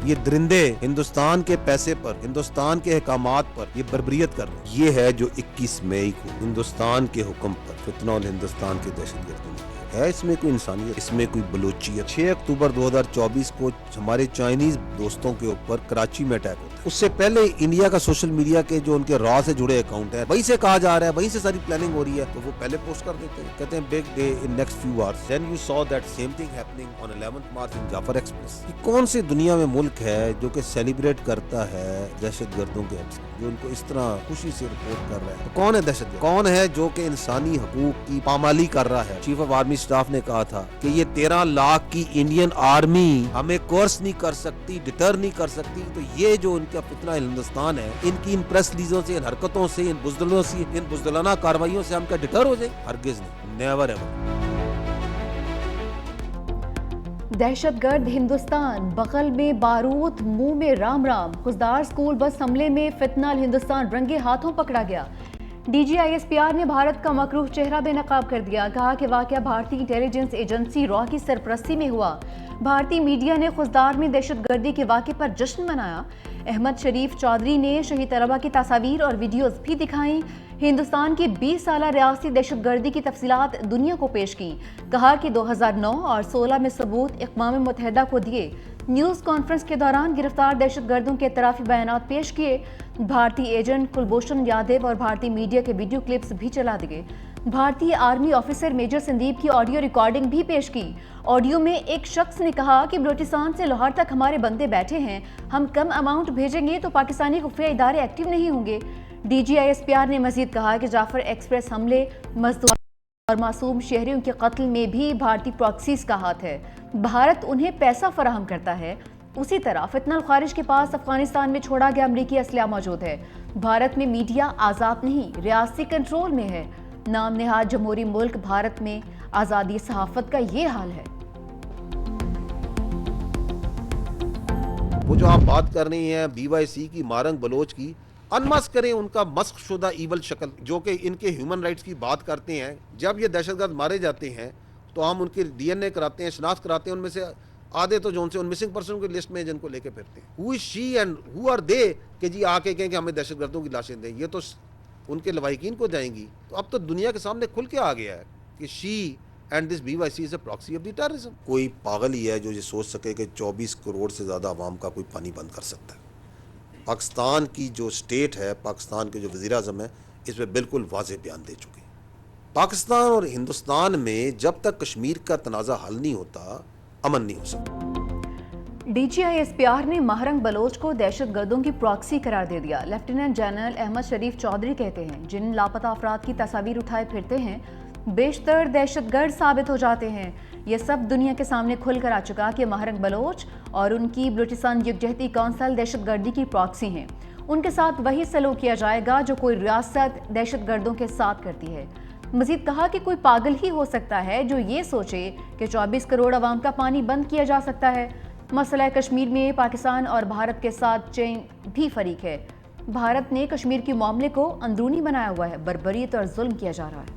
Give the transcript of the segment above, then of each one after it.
یہ درندے ہندوستان کے پیسے پر، ہندوستان کے احکامات پر یہ بربریت کر رہے ہیں۔ یہ ہے جو 21 مئی کو ہندوستان کے حکم پر فتنہ ہندوستان کے دہشت گردوں نے کیا ہے۔ اس میں کوئی انسانیت، اس میں کوئی بلوچیت۔ 6 اکتوبر 2024 کو ہمارے چائنیز دوستوں کے اوپر کراچی میں اٹیک ہوتا ہے۔ اس سے پہلے انڈیا کا سوشل میڈیا کے جو ان کے را سے جڑے اکاؤنٹ ہیں، وہیں سے کہا جا رہا ہے، وہیں سے ساری پلاننگ ہو رہی ہے، تو وہ پہلے پوسٹ کر دیتے ہیں، کہتے ہیں big day in next few hours. Then you so that same thing happening on 11th March in Jaffar express. یہ کون سی دنیا میں ملک ہے جو کہ سیلیبریٹ کرتا ہے دہشت گردوں کے حملے، جو ان کو اس طرح خوشی سے رپورٹ کر رہا ہے؟ تو کون ہے دہشت گرد؟ کون ہے جو کہ انسانی حقوق کی پامالی کر رہا ہے؟ چیف آف آرمی اسٹاف نے کہا تھا کہ یہ 13 لاکھ کی انڈین آرمی ہمیں کورس نہیں کر سکتی، ڈٹر نہیں کر سکتی۔ تو یہ جو ان کا فتنہ ہندوستان ہے، ان کی ان پریس ریلیزوں سے، ان حرکتوں سے، ان بزدلوں سے، ان بزدلانہ کارروائیوں سے ہم کیا ڈٹر ہو جائیں؟ ہرگز نہیں، نیور ایور۔ دہشت گرد ہندوستان، بغل میں بارود، منہ میں رام رام۔ خزدار اسکول بس حملے میں فتنہ ہندوستان رنگے ہاتھوں پکڑا گیا۔ D G I S P R نے بھارت کا مکروہ چہرہ بے نقاب کر دیا، کہا کہ واقعہ بھارتی انٹیلیجنس ایجنسی را کی سرپرستی میں ہوا۔ بھارتی میڈیا نے خزدار میں دہشت گردی کے واقعے پر جشن منایا۔ احمد شریف چودھری نے شہید طلبہ کی تصاویر اور ویڈیوز بھی دکھائیں۔ ہندوستان کی 20 سالہ ریاستی دہشت گردی کی تفصیلات دنیا کو پیش کی، کہا کہ 2009 اور 16 میں ثبوت اقوام متحدہ کو دیے۔ نیوز کانفرنس کے دوران گرفتار دہشت گردوں کے اعترافی بیانات پیش کیے۔ بھارتی ایجنٹ کلبھوشن یادو اور بھارتی میڈیا کے ویڈیو کلپس بھی چلا دیے۔ بھارتی آرمی آفیسر میجر سندیپ کی آڈیو ریکارڈنگ بھی پیش کی۔ آڈیو میں ایک شخص نے کہا کہ بلوچستان سے لاہور تک ہمارے بندے بیٹھے ہیں، ہم کم اماؤنٹ بھیجیں گے تو پاکستانی خفیہ ادارے ایکٹیو نہیں ہوں گے۔ D G I S P R نے مزید کہا کہ جعفر ایکسپریس حملے، مزدور اور معصوم شہریوں کے قتل میں بھی بھارتی پراکسیز کا ہاتھ ہے۔ بھارت انہیں پیسہ فراہم کرتا ہے۔ اسی طرح فتنہ الخارج کے پاس افغانستان میں چھوڑا گیا امریکی اسلحہ موجود ہے۔ بھارت میں میڈیا آزاد نہیں، ریاستی کنٹرول میں ہے۔ نام نہاد جمہوری ملک بھارت میں آزادی صحافت کا یہ حال ہے۔ وہ جو آپ بات کر رہی ہیں بی وائی سی کی، مارنگ بلوچ کی، انمسک کریں ان کا مسخ شدہ ایول شکل، جو کہ ان کے ہیومن رائٹس کی بات کرتے ہیں۔ جب یہ دہشت گرد مارے جاتے ہیں تو ہم ان کی ڈی این اے کراتے ہیں، شناخت کراتے ہیں، ان میں سے آدھے تو جو ان مسنگ پرسن کی لسٹ میں جن کو لے کے پھرتے ہیں۔ ہو از شی اینڈ ہو آر دے کہ جی آ کے کہیں کہ ہمیں دہشت گردوں کی لاشیں دیں؟ یہ تو ان کے لواحقین کو جائیں گی۔ تو اب تو دنیا کے سامنے کھل کے آ گیا ہے کہ she and this B Y C is a proxy of the terrorism. کوئی پاگل ہی ہے جو یہ سوچ سکے کہ 24 کروڑ سے زیادہ عوام کا کوئی پانی بند کر سکتا ہے۔ پاکستان کی جو اسٹیٹ ہے، پاکستان کے جو وزیر اعظم ہے، اس میں بالکل واضح بیان دے چکے ہیں۔ پاکستان اور ہندوستان میں جب تک کشمیر کا تنازع حل نہیں ہوتا، امن نہیں ہو سکتا۔ D G I S P R نے مہرنگ بلوچ کو دہشت گردوں کی پراکسی قرار دے دیا۔ لیفٹیننٹ جنرل احمد شریف چودھری کہتے ہیں جن لاپتہ افراد کی تصاویر اٹھائے پھرتے ہیں بیشتر دہشت گرد ثابت ہو جاتے ہیں۔ یہ سب دنیا کے سامنے کھل کر آ چکا کہ مہرنگ بلوچ اور ان کی بلوچستان یکجہتی کونسل دہشت گردی کی پراکسی ہیں۔ ان کے ساتھ وہی سلوک کیا جائے گا جو کوئی ریاست دہشت گردوں کے ساتھ کرتی ہے۔ مزید کہا کہ کوئی پاگل ہی ہو سکتا ہے جو یہ سوچے کہ 24 کروڑ عوام کا پانی بند کیا جا سکتا ہے۔ مسئلہ کشمیر میں پاکستان اور بھارت کے ساتھ چین بھی فریق ہے۔ بھارت نے کشمیر کے معاملے کو اندرونی بنایا ہوا ہے، بربریت اور ظلم کیا جا رہا ہے۔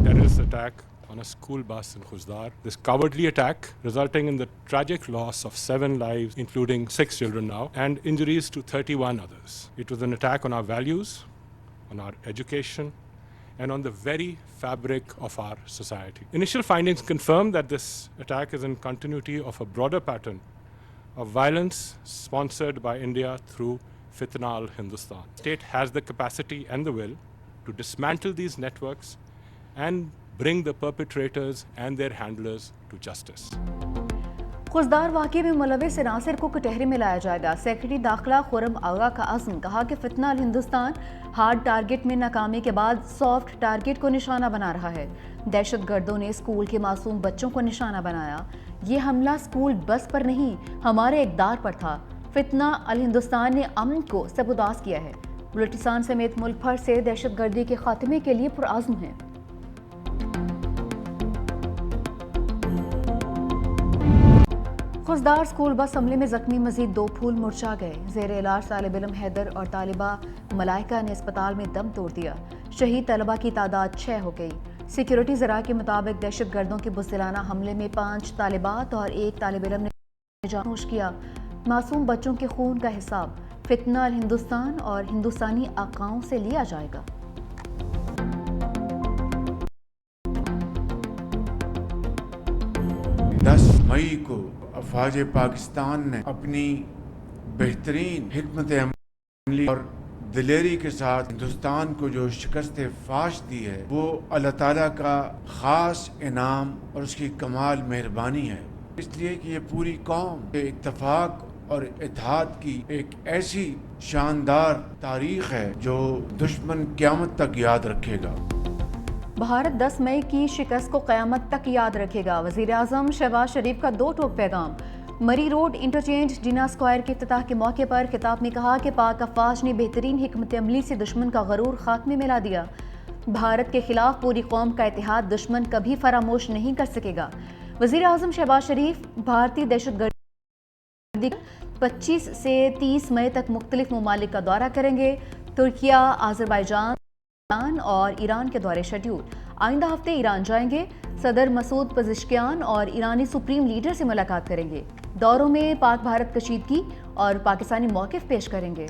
Terrorist attack on a school bus in Khuzdar. This cowardly attack resulting in the tragic loss of 7 lives, including 6 children now, and injuries to 31 others. It was an attack on our values, on our education, and on the very fabric of our society. Initial findings confirm that this attack is in continuity of a broader pattern of violence sponsored by India through Fitna al-Hindustan. The state has the capacity and the will to dismantle these networks and bring the perpetrators and their handlers to justice. خزدار واقعے میں ملوث عناصر کو کٹہرے میں لایا جائے گا۔ Secretary داخلہ خرم آغا کا عزم، کہا کہ فتنہ الہندوستان ہارڈ ٹارگٹ میں ناکامی کے بعد سافٹ ٹارگٹ کو نشانہ بنا رہا ہے۔ دہشت گردوں نے اسکول کے معصوم بچوں کو نشانہ بنایا۔ یہ حملہ اسکول بس پر نہیں، ہمارے اقدار پر تھا۔ فتنہ الہندوستان نے امن کو سبوداز کیا ہے۔ بلوچستان سمیت ملک بھر سے دہشت گردی کے خاتمے کے لیے پرعزم ہیں۔ خزدار اسکول بس حملے میں زخمی مزید 2 پھول مرجھا گئے۔ زیر علاج طالب علم حیدر اور طالبہ ملائکہ نے اسپتال میں دم توڑ دیا۔ شہید طلبہ کی تعداد 6 ہو گئی۔ سیکیورٹی ذرائع کے مطابق دہشت گردوں کے بزدلانہ حملے میں 5 طالبات اور 1 طالب علم نے جان نوش کیا۔ معصوم بچوں کے خون کا حساب فتنہ الہندوستان اور ہندوستانی آقاؤں سے لیا جائے گا۔ 10 مئی کو افواج پاکستان نے اپنی بہترین حکمت عملی اور دلیری کے ساتھ ہندوستان کو جو شکست فاش دی ہے وہ اللہ تعالیٰ کا خاص انعام اور اس کی کمال مہربانی ہے، اس لیے کہ یہ پوری قوم کے اتفاق اور اتحاد کی ایک ایسی شاندار تاریخ ہے جو دشمن قیامت تک یاد رکھے گا۔ بھارت 10 مئی کی شکست کو قیامت تک یاد رکھے گا۔ وزیر اعظم شہباز شریف کا 2 ٹوک پیغام۔ مری روڈ انٹرچینج جنا اسکوائر کے افتتاح کے موقع پر خطاب میں کہا کہ پاک افواج نے بہترین حکمت عملی سے دشمن کا غرور خاتمے میں لا دیا۔ بھارت کے خلاف پوری قوم کا اتحاد دشمن کبھی فراموش نہیں کر سکے گا۔ وزیر اعظم شہباز شریف بھارتی دہشت گردی 25 سے 30 مئی تک مختلف ممالک کا دورہ کریں گے۔ ترکیہ، آذربائیجان اور ایران کے دورے شیڈول۔ آئندہ ہفتے ایران جائیں گے۔ صدر مسعود پزشکیان اور ایرانی سپریم لیڈر سے ملاقات کریں گے۔ دوروں میں پاک بھارت کشیدگی اور پاکستانی موقف پیش کریں گے۔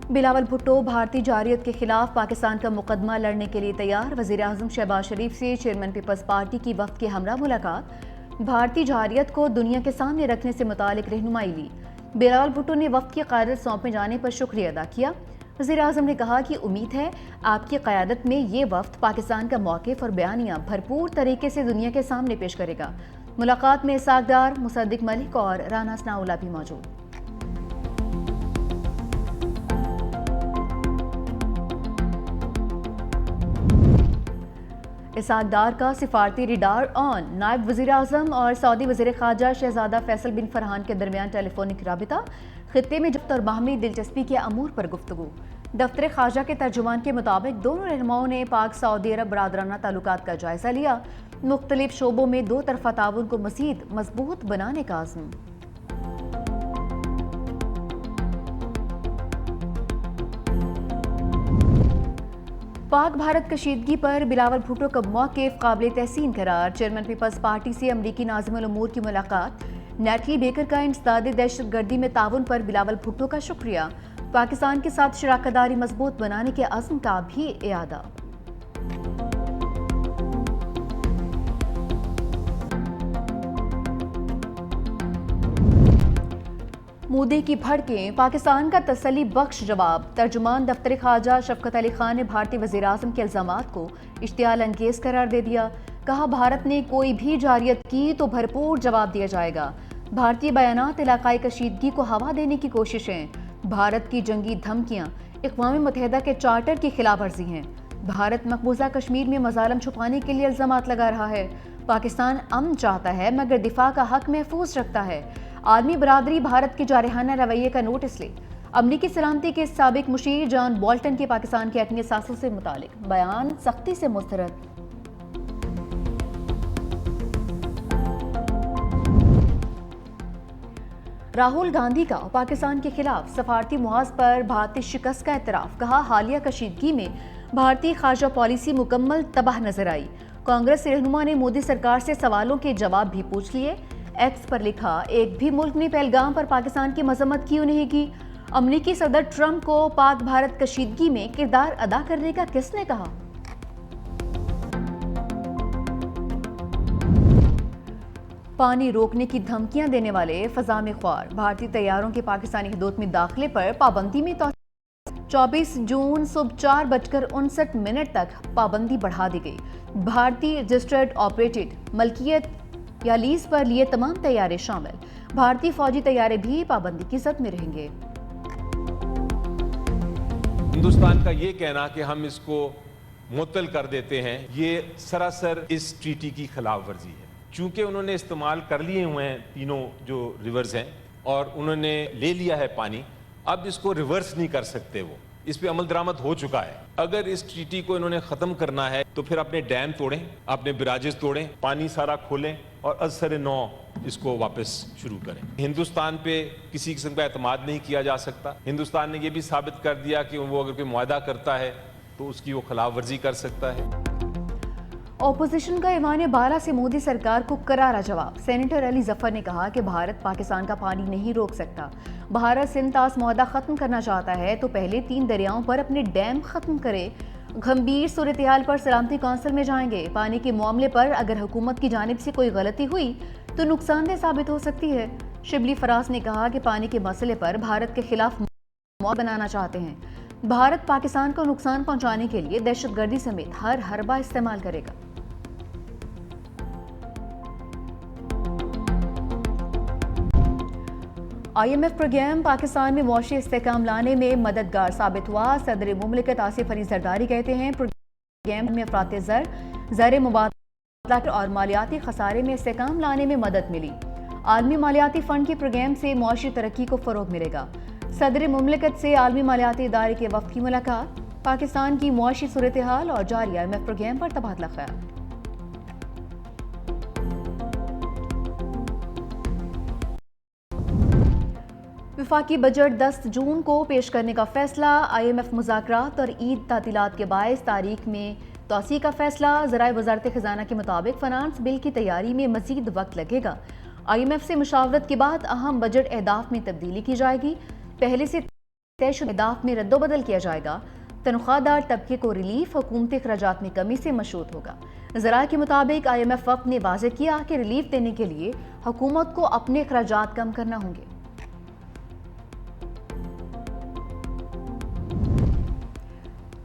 بلاول بھٹو بھارتی جارحیت کے خلاف پاکستان کا مقدمہ لڑنے کے لیے تیار۔ وزیر اعظم شہباز شریف سے چیئرمین پیپلز پارٹی کی وفد کے ہمراہ ملاقات۔ بھارتی جارحیت کو دنیا کے سامنے رکھنے سے متعلق رہنمائی لی۔ بلاول بھٹو نے وفد کی قیادت سونپے جانے پر شکریہ ادا کیا۔ وزیر اعظم نے کہا کہ امید ہے آپ کی قیادت میں یہ وفد پاکستان کا موقف اور بیانیہ بھرپور طریقے سے دنیا کے سامنے پیش کرے گا۔ ملاقات میں اسحاق ڈار، مصدق ملک اور رانا ثناءاللہ بھی موجود۔ اسحاق ڈار کا سفارتی ریڈار آن۔ نائب وزیر اعظم اور سعودی وزیر خارجہ شہزادہ فیصل بن فرحان کے درمیان ٹیلی فونک رابطہ۔ خطے میں جفت اور باہمی دلچسپی کے امور پر گفتگو۔ دفتر خارجہ کے ترجمان کے مطابق دونوں رہنماؤں نے پاک سعودی عرب برادرانہ تعلقات کا جائزہ لیا۔ مختلف شعبوں میں 2 طرفہ تعاون کو مزید مضبوط بنانے کا عزم۔ پاک بھارت کشیدگی پر بلاول بھٹو کا موقف قابل تحسین قرار۔ چیئرمین پیپلز پارٹی سے امریکی ناظم الامور کی ملاقات۔ نیٹلی بیکر کا انسداد دہشت گردی میں تعاون پر بلاول بھٹو کا شکریہ۔ پاکستان کے ساتھ شراکت داری مضبوط بنانے کے عزم کا بھی اعادہ۔ مودی کی بھڑکیں، پاکستان کا تسلی بخش جواب۔ ترجمان دفتر خارجہ شفقت علی خان نے بھارتی وزیر اعظم کے الزامات کو اشتعال انگیز قرار دے دیا۔ کہا بھارت نے کوئی بھی جارحیت کی تو بھرپور جواب دیا جائے گا۔ بھارتی بیانات علاقائی کشیدگی کو ہوا دینے کی کوششیں۔ بھارت کی جنگی دھمکیاں اقوام متحدہ کے چارٹر کی خلاف ورزی ہیں۔ بھارت مقبوضہ کشمیر میں مظالم چھپانے کے لیے الزامات لگا رہا ہے۔ پاکستان امن چاہتا ہے مگر دفاع کا حق محفوظ رکھتا ہے۔ عالمی برادری بھارت کے جارحانہ رویے کا نوٹس لے۔ امریکی سلامتی کے سابق مشیر جان بولٹن کے پاکستان کے ایٹمی اثاثوں سے متعلق بیان سختی سے مسترد۔ راہل گاندھی کا پاکستان کے خلاف سفارتی محاذ پر بھارتی شکست کا اعتراف۔ کہا حالیہ کشیدگی میں بھارتی خارجہ پالیسی مکمل تباہ نظر آئی۔ کانگریس رہنما نے مودی سرکار سے سوالوں کے جواب بھی پوچھ لیے۔ ایکس پر لکھا، ایک بھی ملک نے پہلگام پر پاکستان کی مذمت کیوں نہیں کی؟ امریکی صدر ٹرمپ کو پاک بھارت کشیدگی میں کردار ادا کرنے کا کس نے کہا؟ پانی روکنے کی دھمکیاں دینے والے فضا میں خوار۔ بھارتی طیاروں کے پاکستانی حدود میں داخلے پر پابندی میں 24 جون صبح 4:59 تک پابندی بڑھا دی گئی۔ بھارتی رجسٹرڈ آپریٹڈ ملکیت یا لیز پر لیے تمام طیارے شامل۔ بھارتی فوجی طیارے بھی پابندی کی زد میں رہیں گے۔ ہندوستان کا یہ کہنا کہ ہم اس کو معطل کر دیتے ہیں، یہ سراسر اس ٹریٹی کی خلاف ورزی ہے۔ چونکہ انہوں نے استعمال کر لیے ہوئے ہیں تینوں جو ریورز ہیں اور انہوں نے لے لیا ہے پانی، اب اس کو ریورس نہیں کر سکتے۔ وہ اس پہ عمل درآمد ہو چکا ہے۔ اگر اس ٹریٹی کو انہوں نے ختم کرنا ہے تو پھر اپنے ڈیم توڑیں، اپنے براجز توڑیں، پانی سارا کھولیں اور از سر نو اس کو واپس شروع کریں۔ ہندوستان پہ کسی قسم کا اعتماد نہیں کیا جا سکتا۔ ہندوستان نے یہ بھی ثابت کر دیا کہ وہ اگر کوئی معاہدہ کرتا ہے تو اس کی وہ خلاف ورزی کر سکتا ہے۔ اپوزیشن کا ایوان بالا سے مودی سرکار کو کرارا جواب۔ سینیٹر علی ظفر نے کہا کہ بھارت پاکستان کا پانی نہیں روک سکتا۔ بھارت سندھ طاس معاہدہ ختم کرنا چاہتا ہے تو پہلے 3 دریاؤں پر اپنے ڈیم ختم کرے۔ گھمبیر صورتحال پر سلامتی کونسل میں جائیں گے۔ پانی کے معاملے پر اگر حکومت کی جانب سے کوئی غلطی ہوئی تو نقصان دہ ثابت ہو سکتی ہے۔ شبلی فراز نے کہا کہ پانی کے مسئلے پر بھارت کے خلاف معاہدہ بنانا چاہتے ہیں۔ بھارت پاکستان کو نقصان پہنچانے کے لیے دہشت گردی سمیت ہر حربہ استعمال کرے گا۔ IMF پروگرام پاکستان میں معاشی استحکام لانے میں مددگار ثابت ہوا۔ صدر مملکت آصف علی زرداری کہتے ہیں پروگرام میں افراط زر، زر مبادلہ اور مالیاتی خسارے میں استحکام لانے میں مدد ملی۔ عالمی مالیاتی فنڈ کے پروگرام سے معاشی ترقی کو فروغ ملے گا۔ صدر مملکت سے عالمی مالیاتی ادارے کے وفد کی ملاقات، پاکستان کی معاشی صورتحال اور جاری IMF پروگرام پر تبادلہ خیال۔ وفاقی بجٹ 10 جون کو پیش کرنے کا فیصلہ۔ IMF مذاکرات اور عید تعطیلات کے باعث تاریخ میں توسیع کا فیصلہ۔ ذرائع وزارت خزانہ کے مطابق فنانس بل کی تیاری میں مزید وقت لگے گا۔ IMF سے مشاورت کے بعد اہم بجٹ اہداف میں تبدیلی کی جائے گی۔ پہلے سے طے شدہ اہداف میں رد و بدل کیا جائے گا۔ تنخواہ دار طبقے کو ریلیف حکومتی اخراجات میں کمی سے مشروط ہوگا۔ ذرائع کے مطابق IMF وفد نے واضح کیا کہ ریلیف دینے کے لیے حکومت کو اپنے اخراجات کم کرنا ہوں گے۔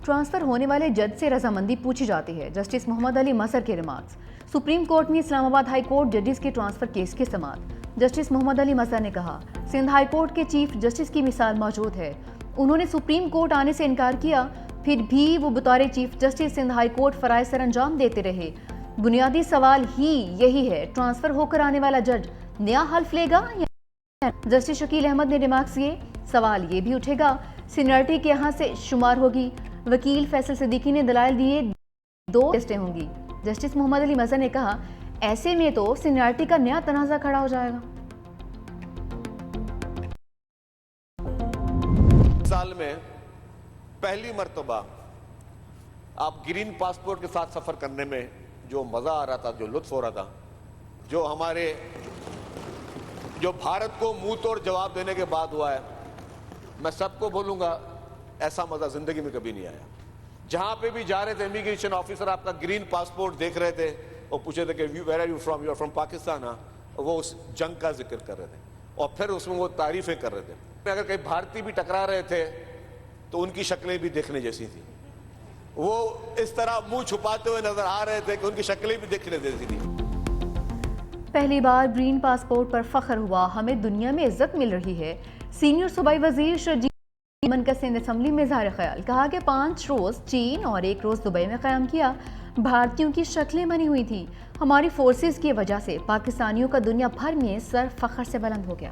ٹرانسفر ہونے والے جج سے رضامندی پوچھی جاتی ہے، جسٹس محمد علی مظہر کے ریمارکس۔ سپریم کورٹ میں اسلام آباد ہائی کورٹ ججز کے ٹرانسفر کیس کی سماعت۔ جسٹس محمد علی مظہر نے کہا سندھ ہائی کورٹ کے چیف جسٹس کی مثال موجود ہے، انہوں نے سپریم کورٹ آنے سے انکار کیا، پھر بھی وہ بطور chief justice Sindh high court فرائض سر انجام دیتے رہے۔ بنیادی سوال ہی یہی ہے، ٹرانسفر ہو کر آنے والا جج نیا حلف لے گا یا؟ جسٹس شکیل احمد نے ریمارکس کیے، سوال یہ بھی اٹھے گا سینئرٹی کے یہاں سے شمار ہوگی۔ وکیل فیصل صدیقی نے دلائل دیے 2 لسٹیں ہوں گی۔ جسٹس محمد علی مظہر نے کہا ایسے میں تو سینئرٹی کا نیا تنازع کھڑا ہو جائے گا۔ سال میں پہلی مرتبہ آپ گرین پاسپورٹ کے ساتھ سفر کرنے میں جو مزہ آ رہا تھا، جو لطف ہو رہا تھا، جو بھارت کو منہ توڑ جواب دینے کے بعد ہوا ہے، میں سب کو بولوں گا ایسا مزہ زندگی میں کبھی نہیں آیا۔ جہاں پہ بھی جا رہے تھے امیگریشن آفیسر آپ کا گرین پاسپورٹ دیکھ رہے تھے اور پوچھے تھے کہ where are you from? You are from Pakistan? وہ اس جنگ کا ذکر کر رہے تھے اور پھر اس میں وہ تعریفیں کر رہے تھے۔ اگر کہیں بھارتی بھی ٹکرا رہے تھے تو ان کی شکلیں بھی دیکھنے جیسی تھیں، وہ اس طرح منہ چھپاتے ہوئے نظر آ رہے تھے کہ ان کی شکلیں بھی دیکھنے جیسی تھیں۔ پہلی بار گرین پاسپورٹ پر فخر ہوا، ہمیں دنیا میں عزت مل رہی ہے۔ سینئر صوبائی وزیر شرجیت من کا سندھ اسمبلی میں اظہار خیال، کہا کہ 5 روز چین اور 1 روز دبئی میں قیام کیا، بھارتیوں کی شکلیں بنی ہوئی تھیں۔ ہماری فورسز کی وجہ سے پاکستانیوں کا دنیا بھر میں سر فخر سے بلند ہو گیا۔